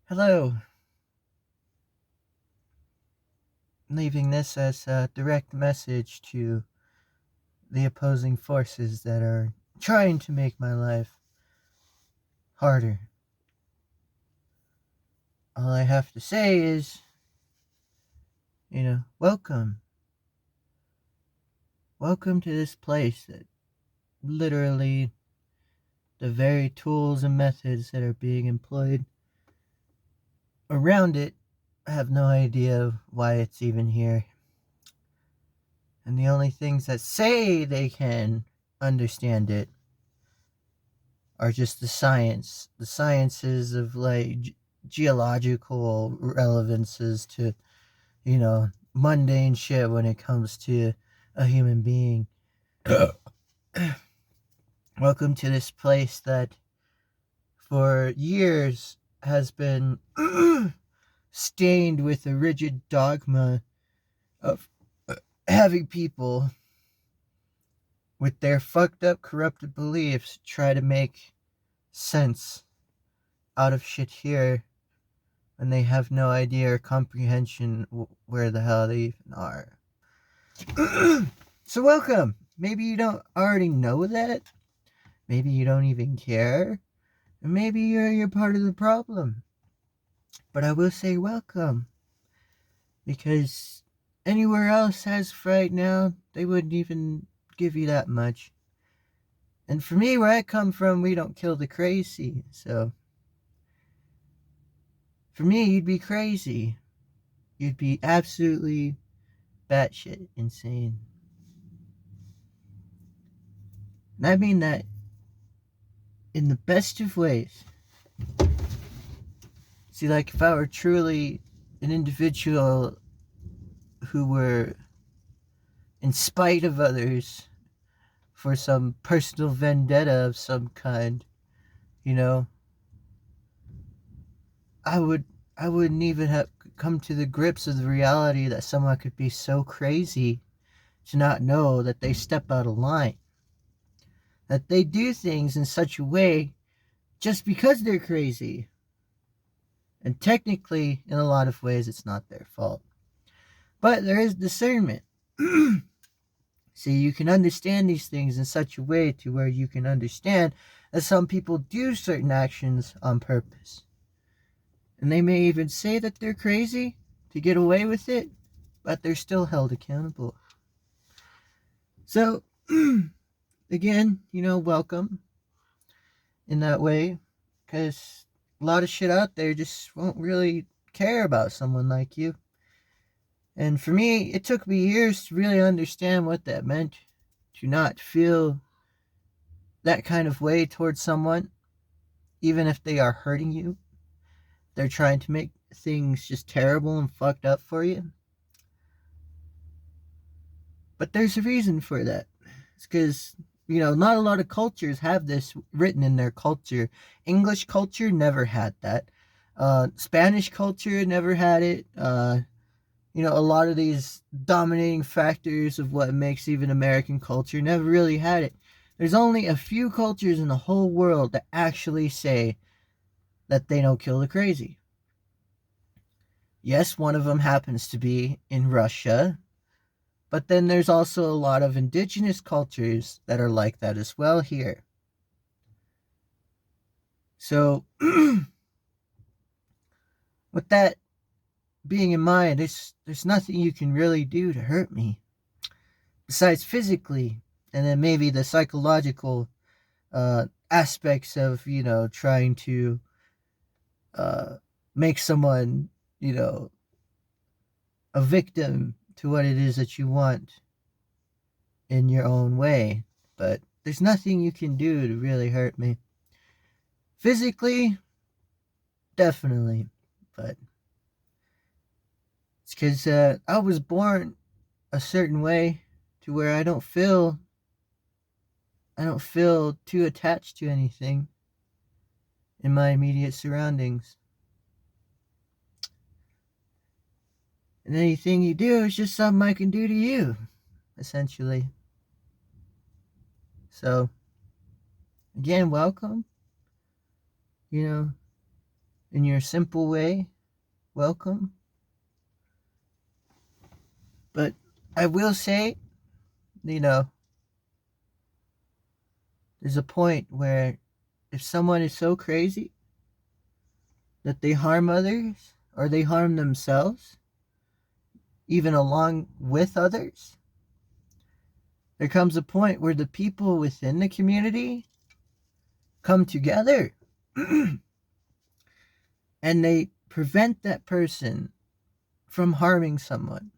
Hello. Leaving this as a direct message to the opposing forces that are trying to make my life harder. All I have to say is, welcome. Welcome to this place that literally the very tools and methods that are being employed around it, I have no idea why it's even here. And the only things that say they can understand it are just the sciences of like geological relevances to, mundane shit when it comes to a human being. Welcome to this place that for years has been stained with a rigid dogma of having people with their fucked up, corrupted beliefs try to make sense out of shit here when they have no idea or comprehension where the hell they even are. So welcome. Maybe you don't already know that. Maybe you don't even care. And maybe you're part of the problem. But I will say welcome. Because anywhere else as of right now, they wouldn't even give you that much. And for me, where I come from, we don't kill the crazy. So for me, you'd be crazy. You'd be absolutely batshit insane. And I mean that in the best of ways. See, like, if I were truly an individual who were, in spite of others, for some personal vendetta of some kind, you know, I would I wouldn't even have come to the grips of the reality that someone could be so crazy to not know that they step out of line. That they do things in such a way just because they're crazy. And technically, in a lot of ways, it's not their fault. But there is discernment. See, you can understand these things in such a way to where you can understand that some people do certain actions on purpose. And they may even say that they're crazy to get away with it, but they're still held accountable. So, again, welcome in that way, because a lot of shit out there just won't really care about someone like you. And for me, it took me years to really understand what that meant, to not feel that kind of way towards someone, even if they are hurting you. They're trying to make things just terrible and fucked up for you. But there's a reason for that. It's because, not a lot of cultures have this written in their culture. English culture never had that. Spanish culture never had it. A lot of these dominating factors of what makes even American culture never really had it. There's only a few cultures in the whole world that actually say that they don't kill the crazy. Yes, one of them happens to be in Russia, but then there's also a lot of indigenous cultures that are like that as well here. So, with that being in mind, there's nothing you can really do to hurt me. Besides physically, and then maybe the psychological aspects of, trying to make someone, a victim to what it is that you want in your own way. But there's nothing you can do to really hurt me. Physically, definitely. But it's because I was born a certain way to where I don't feel too attached to anything in my immediate surroundings. And anything you do is just something I can do to you, essentially. So, again, welcome. in your simple way, welcome. But I will say, you know, there's a point where if someone is so crazy that they harm others or they harm themselves, even along with others, there comes a point where the people within the community come together and they prevent that person from harming someone.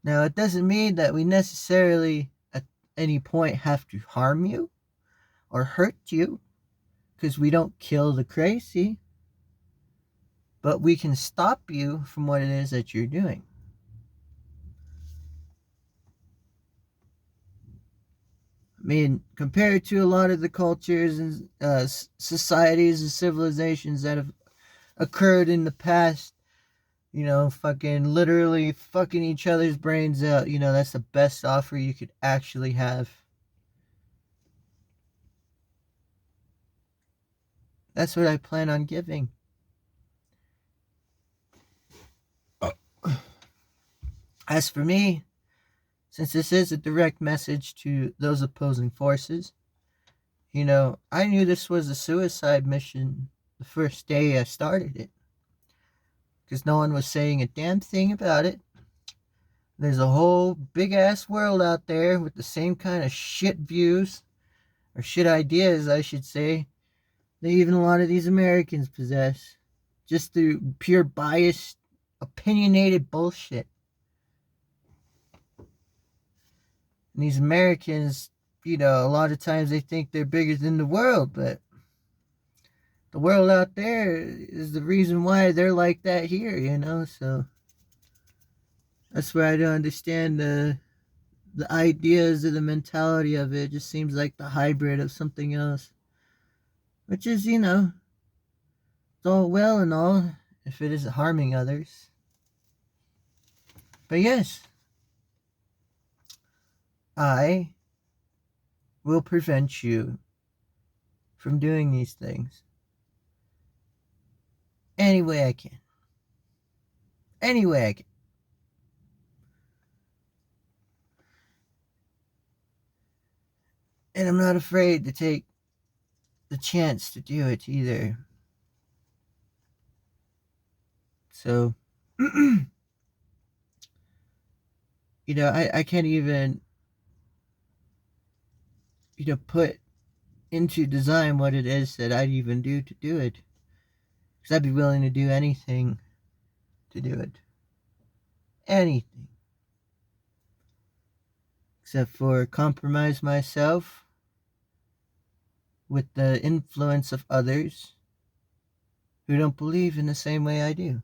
Now, it doesn't mean that we necessarily at any point have to harm you or hurt you, because we don't kill the crazy, but we can stop you from what it is that you're doing. I mean, compared to a lot of the cultures and societies and civilizations that have occurred in the past, fucking literally fucking each other's brains out, that's the best offer you could actually have. That's what I plan on giving. As for me, since this is a direct message to those opposing forces, I knew this was a suicide mission the first day I started it, because no one was saying a damn thing about it. There's a whole big ass world out there with the same kind of shit views, or shit ideas, I should say, that even a lot of these Americans possess, just through pure biased, opinionated bullshit. And these Americans, a lot of times they think they're bigger than the world, but the world out there is the reason why they're like that here, so that's where I don't understand the ideas or the mentality of it. It just seems like the hybrid of something else, which is, it's all well and all if it isn't harming others. But yes, I will prevent you from doing these things any way I can. Any way I can. And I'm not afraid to take the chance to do it either. So, I can't even, put into design what it is that I'd even do to do it. Because I'd be willing to do anything to do it. Anything. Except for compromise myself with the influence of others who don't believe in the same way I do.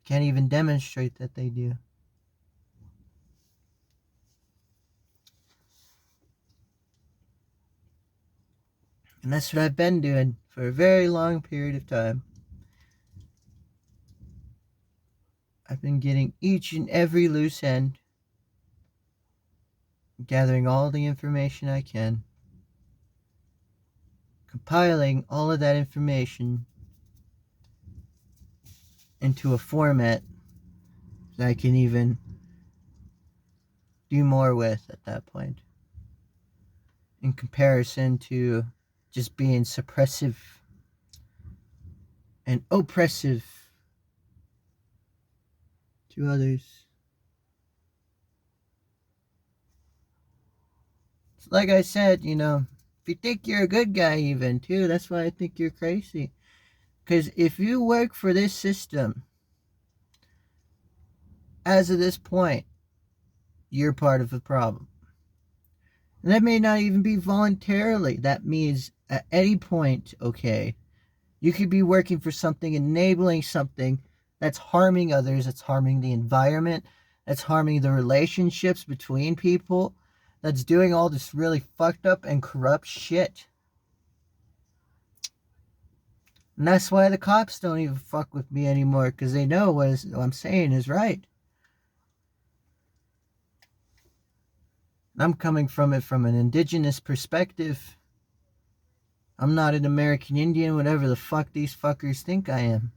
Can't even demonstrate that they do. And that's what I've been doing for a very long period of time. I've been getting each and every loose end, gathering all the information I can, compiling all of that information into a format that I can even do more with at that point, in comparison to just being suppressive and oppressive to others. Like I said, if you think you're a good guy even too, that's why I think you're crazy. Because if you work for this system, as of this point, you're part of the problem. And that may not even be voluntarily. That means at any point, okay, you could be working for something, enabling something that's harming others, that's harming the environment, that's harming the relationships between people, that's doing all this really fucked up and corrupt shit. And that's why the cops don't even fuck with me anymore, because they know what I'm saying is right. I'm coming from it from an indigenous perspective. I'm not an American Indian, whatever the fuck these fuckers think I am.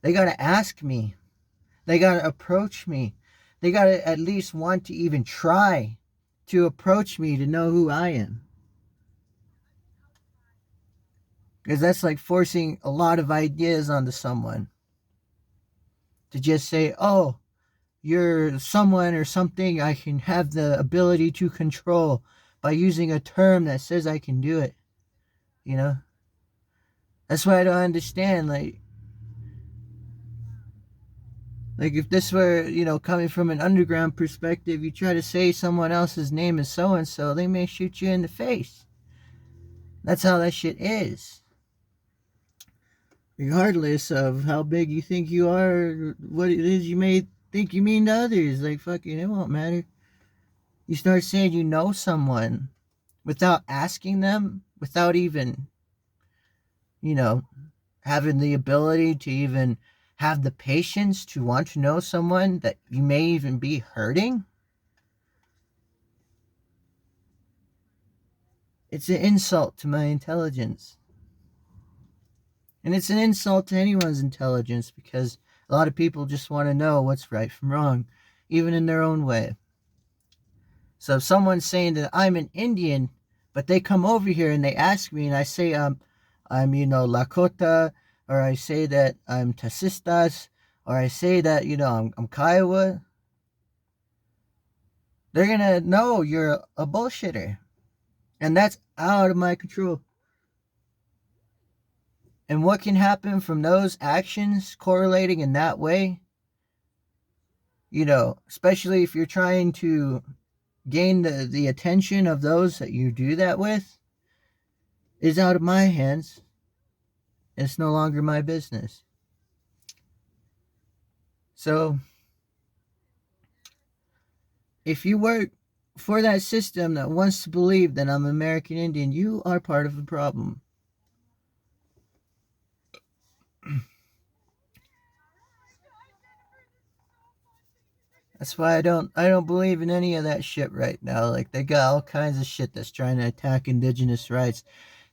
They gotta ask me. They gotta approach me. They gotta at least want to even try to approach me to know who I am. Because that's like forcing a lot of ideas onto someone. To just say, oh, you're someone or something I can have the ability to control by using a term that says I can do it. You know? That's why I don't understand. Like if this were, coming from an underground perspective, you try to say someone else's name is so and so, they may shoot you in the face. That's how that shit is. Regardless of how big you think you are, or what it is you may think you mean to others, like fucking, it won't matter. You start saying you know someone without asking them, without even, having the ability to even have the patience to want to know someone that you may even be hurting. It's an insult to my intelligence. And it's an insult to anyone's intelligence, because a lot of people just want to know what's right from wrong, even in their own way. So if someone's saying that I'm an Indian, but they come over here and they ask me and I say I'm Lakota, or I say that I'm Tacistas, or I say that, I'm Kiowa, they're going to know you're a bullshitter. And that's out of my control. And what can happen from those actions correlating in that way, especially if you're trying to gain the attention of those that you do that with, is out of my hands. It's no longer my business. So, if you work for that system that wants to believe that I'm American Indian, you are part of the problem. That's why I don't believe in any of that shit right now. Like, they got all kinds of shit that's trying to attack indigenous rights.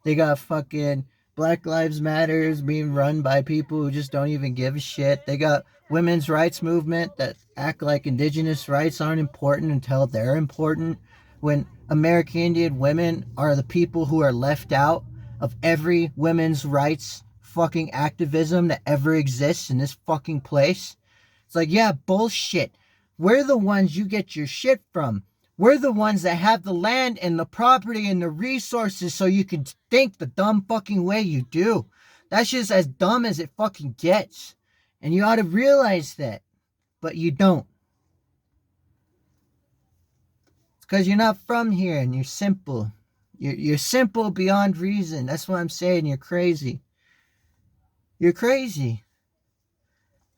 They got fucking Black Lives Matters being run by people who just don't even give a shit. They got women's rights movement that act like indigenous rights aren't important until they're important, when American Indian women are the people who are left out of every women's rights fucking activism that ever exists in this fucking place. It's like, yeah, bullshit. We're the ones you get your shit from. We're the ones that have the land and the property and the resources so you can think the dumb fucking way you do. That's just as dumb as it fucking gets. And you ought to realize that. But you don't. It's because you're not from here and you're simple. You're simple beyond reason. That's what I'm saying. You're crazy. You're crazy.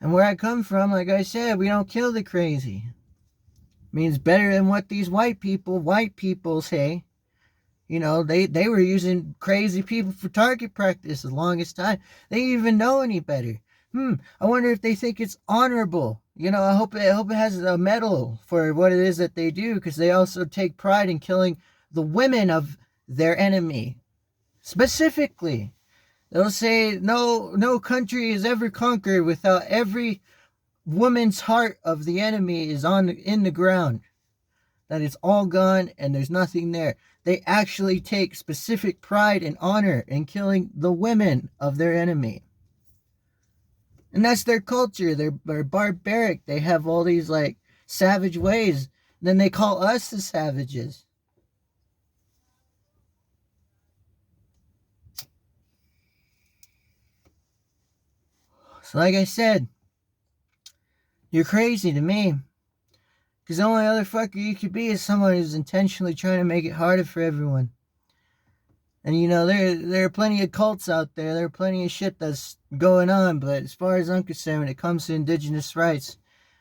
And where I come from, like I said, we don't kill the crazy. Means better than what these white people say. They were using crazy people for target practice the longest time. They didn't even know any better. I wonder if they think it's honorable. I hope it has a medal for what it is that they do, because they also take pride in killing the women of their enemy. Specifically, they'll say no country is ever conquered without every woman's heart of the enemy is in the ground. That it's all gone and there's nothing there. They actually take specific pride and honor in killing the women of their enemy. And that's their culture. They're barbaric. They have all these like savage ways. Then they call us the savages. So like I said, you're crazy to me. Because the only other fucker you could be is someone who's intentionally trying to make it harder for everyone. And there are plenty of cults out there. There are plenty of shit that's going on. But as far as I'm concerned, when it comes to indigenous rights,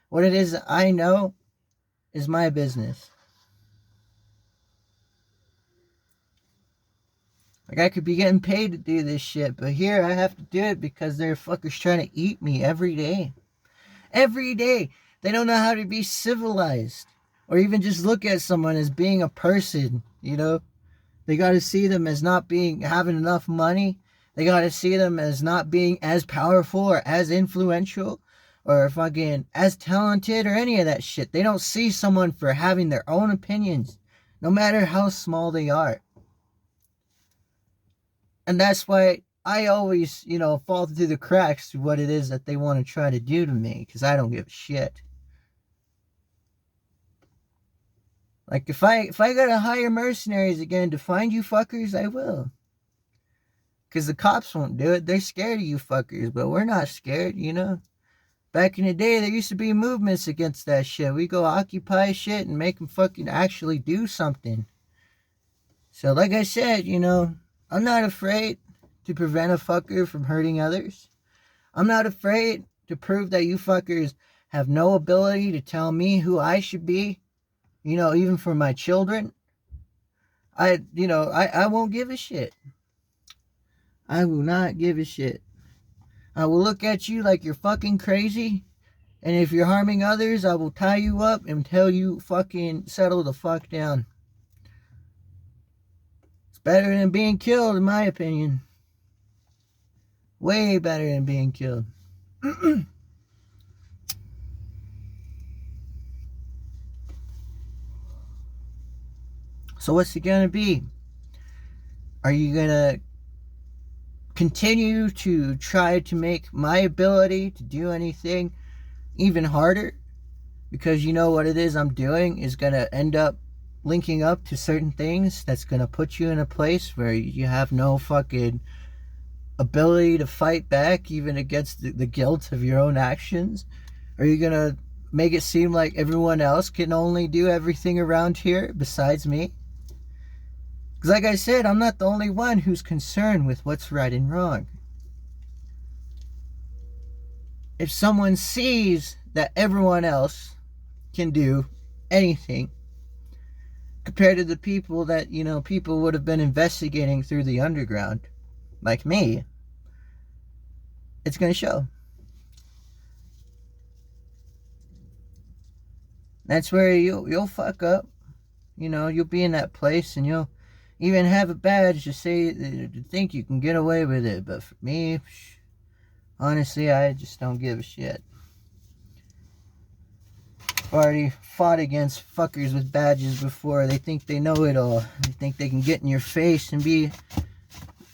what it is that I know is my business. Like, I could be getting paid to do this shit, but here I have to do it because there are fuckers trying to eat me every day. Every day. They don't know how to be civilized or even just look at someone as being a person, They They got to see them as not having enough money. They got to see them as not being as powerful or as influential or fucking as talented or any of that shit. They don't see someone for having their own opinions, no matter how small they are. And that's why I always, fall through the cracks to what it is that they want to try to do to me, because I don't give a shit. Like, if I gotta hire mercenaries again to find you fuckers, I will. Because the cops won't do it. They're scared of you fuckers, but we're not scared, Back in the day, there used to be movements against that shit. We go occupy shit and make them fucking actually do something. So, like I said, I'm not afraid to prevent a fucker from hurting others. I'm not afraid to prove that you fuckers have no ability to tell me who I should be, even for my children. I won't give a shit. I will not give a shit. I will look at you like you're fucking crazy. And if you're harming others, I will tie you up and tell you fucking settle the fuck down. It's better than being killed, in my opinion. Way better than being killed. So what's it gonna be? Are you gonna continue to try to make my ability to do anything even harder? Because you know what it is I'm doing is gonna end up linking up to certain things that's gonna put you in a place where you have no fucking ability to fight back even against the guilt of your own actions? Are you gonna make it seem like everyone else can only do everything around here besides me? Because like I said, I'm not the only one who's concerned with what's right and wrong. If someone sees that everyone else can do anything compared to the people that, people would have been investigating through the underground, like me, it's going to show. That's where you'll fuck up. You'll be in that place and you'll even have a badge to say, to think you can get away with it. But for me, honestly, I just don't give a shit. I've already fought against fuckers with badges before. They think they know it all. They think they can get in your face and be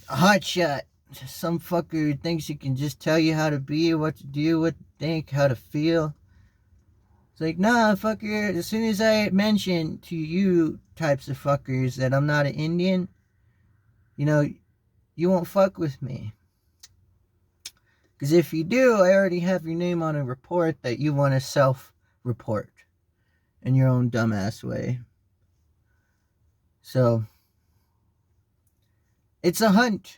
a hotshot. Some fucker thinks he can just tell you how to be, what to do, what to think, how to feel. It's like, nah, fucker, as soon as I mention to you types of fuckers that I'm not an Indian, you won't fuck with me. Because if you do, I already have your name on a report that you want to self-report in your own dumbass way. So, it's a hunt.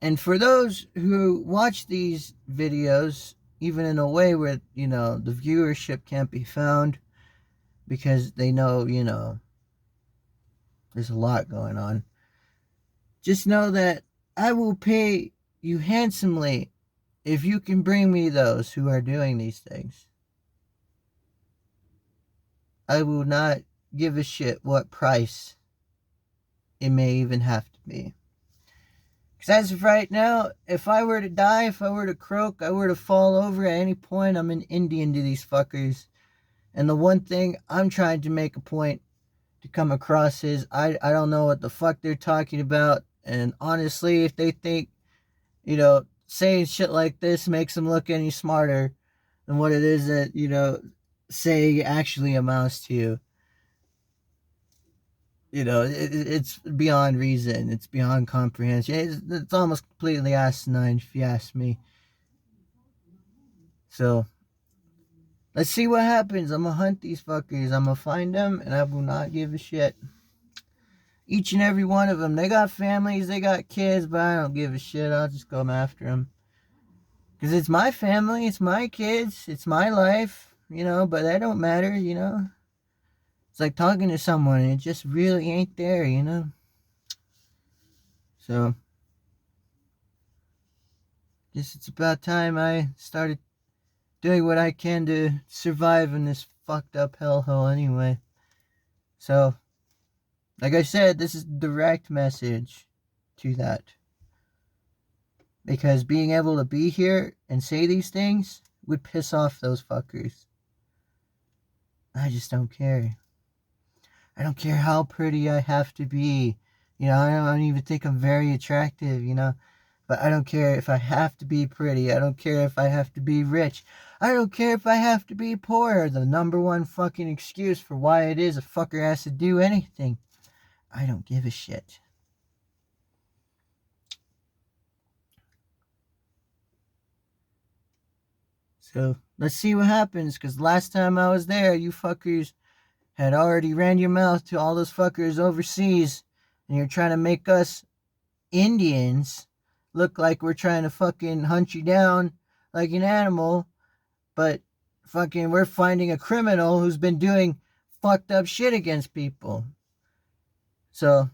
And for those who watch these videos, even in a way where, the viewership can't be found because they know, there's a lot going on. Just know that I will pay you handsomely if you can bring me those who are doing these things. I will not give a shit what price it may even have to be. Because as of right now, if I were to die, if I were to croak, I were to fall over at any point, I'm an Indian to these fuckers. And the one thing I'm trying to make a point to come across is I don't know what the fuck they're talking about. And honestly, if they think, saying shit like this makes them look any smarter than what it is that, saying actually amounts to, it's beyond reason. It's beyond comprehension. It's almost completely asinine, if you ask me. So, let's see what happens. I'm gonna hunt these fuckers. I'm gonna find them, and I will not give a shit. Each and every one of them. They got families, they got kids, but I don't give a shit. I'll just go after them. Because it's my family, it's my kids, it's my life, but that don't matter, It's like talking to someone and it just really ain't there, So, guess it's about time I started doing what I can to survive in this fucked up hellhole anyway. So, Like I said, this is a direct message to that. Because being able to be here and say these things would piss off those fuckers. I just don't care. I don't care how pretty I have to be. You know, I don't even think I'm very attractive, you know. But I don't care if I have to be pretty. I don't care if I have to be rich. I don't care if I have to be poor. The number one fucking excuse for why it is a fucker has to do anything. I don't give a shit. So let's see what happens, because last time I was there, you fuckers had already ran your mouth to all those fuckers overseas, and you're trying to make us Indians look like we're trying to fucking hunt you down like an animal, but fucking we're finding a criminal who's been doing fucked up shit against people. So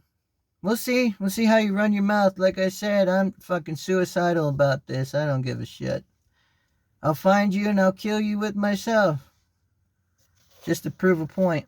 we'll see. We'll see how you run your mouth. Like I said, I'm fucking suicidal about this. I don't give a shit. I'll find you and I'll kill you with myself. Just to prove a point.